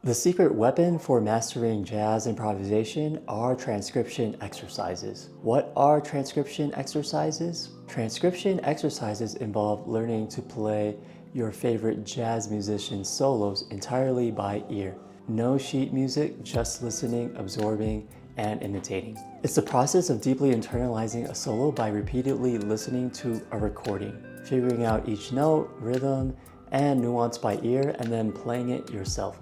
The secret weapon for mastering jazz improvisation are transcription exercises. What are transcription exercises? Transcription exercises involve learning to play your favorite jazz musician's solos entirely by ear. No sheet music, just listening, absorbing, and imitating. It's the process of deeply internalizing a solo by repeatedly listening to a recording, figuring out each note, rhythm, and nuance by ear, and then playing it yourself,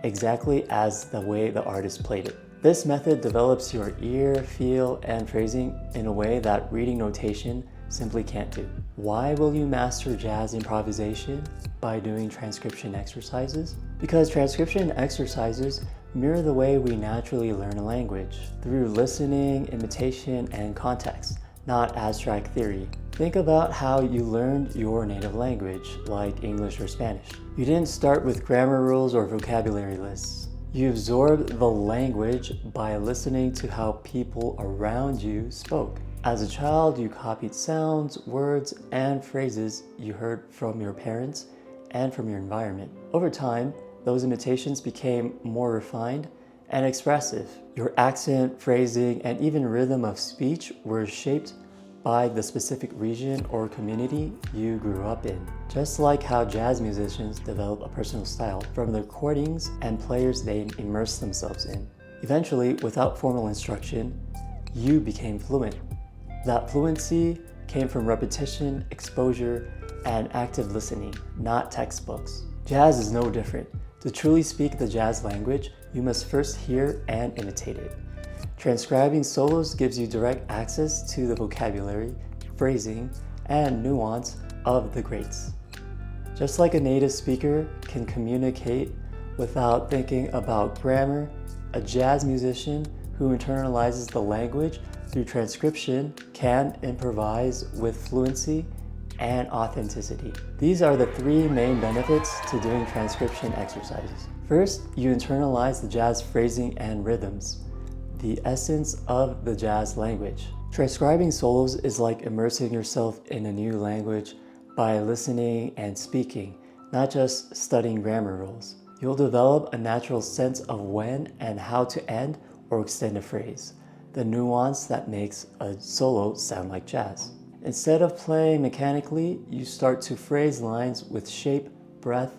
exactly as the way the artist played it. This method develops your ear, feel, and phrasing in a way that reading notation simply can't do. Why will you master jazz improvisation by doing transcription exercises? Because transcription exercises mirror the way we naturally learn a language, through listening, imitation, and context, not abstract theory. Think about how you learned your native language, like English or Spanish. You didn't start with grammar rules or vocabulary lists. You absorbed the language by listening to how people around you spoke. As a child, you copied sounds, words, and phrases you heard from your parents and from your environment. Over time, those imitations became more refined and expressive. Your accent, phrasing, and even rhythm of speech were shaped by the specific region or community you grew up in. Just like how jazz musicians develop a personal style from the recordings and players they immerse themselves in. Eventually, without formal instruction, you became fluent. That fluency came from repetition, exposure, and active listening, not textbooks. Jazz is no different. To truly speak the jazz language, you must first hear and imitate it. Transcribing solos gives you direct access to the vocabulary, phrasing, and nuance of the greats. Just like a native speaker can communicate without thinking about grammar, a jazz musician who internalizes the language through transcription can improvise with fluency and authenticity. These are the three main benefits to doing transcription exercises. First, you internalize the jazz phrasing and rhythms, the essence of the jazz language. Transcribing solos is like immersing yourself in a new language by listening and speaking, not just studying grammar rules. You'll develop a natural sense of when and how to end or extend a phrase, the nuance that makes a solo sound like jazz. Instead of playing mechanically, you start to phrase lines with shape, breath,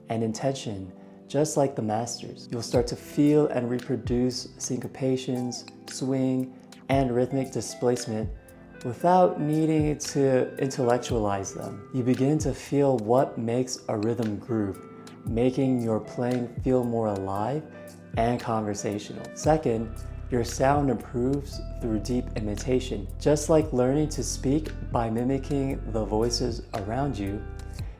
and intention, just like the masters. You'll start to feel and reproduce syncopations, swing, and rhythmic displacement without needing to intellectualize them. You begin to feel what makes a rhythm groove, making your playing feel more alive and conversational. Second, your sound improves through deep imitation. Just like learning to speak by mimicking the voices around you,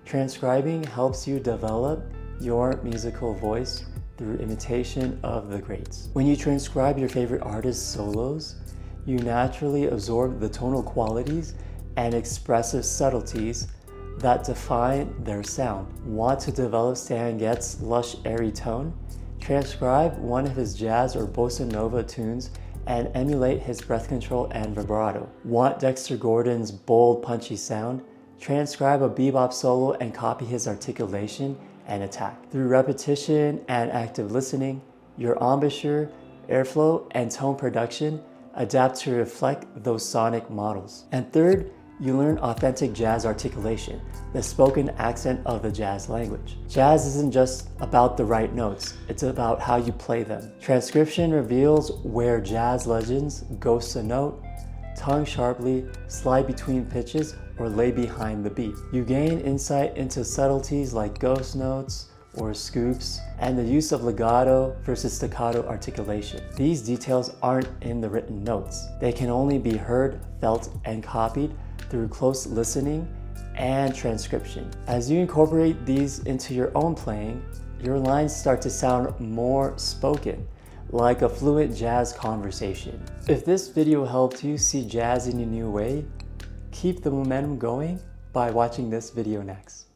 transcribing helps you develop your musical voice through imitation of the greats. When you transcribe your favorite artist's solos, you naturally absorb the tonal qualities and expressive subtleties that define their sound. Want to develop Stan Getz' lush, airy tone? Transcribe one of his jazz or bossa nova tunes and emulate his breath control and vibrato. Want Dexter Gordon's bold, punchy sound? Transcribe a bebop solo and copy his articulation and attack. Through repetition and active listening, your embouchure, airflow, and tone production adapt to reflect those sonic models. And third, you learn authentic jazz articulation, the spoken accent of the jazz language. Jazz isn't just about the right notes, it's about how you play them. Transcription reveals where jazz legends ghost a note, tongue sharply, slide between pitches, or lay behind the beat. You gain insight into subtleties like ghost notes or scoops, and the use of legato versus staccato articulation. These details aren't in the written notes. They can only be heard, felt, and copied through close listening and transcription. As you incorporate these into your own playing, your lines start to sound more spoken, like a fluent jazz conversation. If this video helped you see jazz in a new way, keep the momentum going by watching this video next.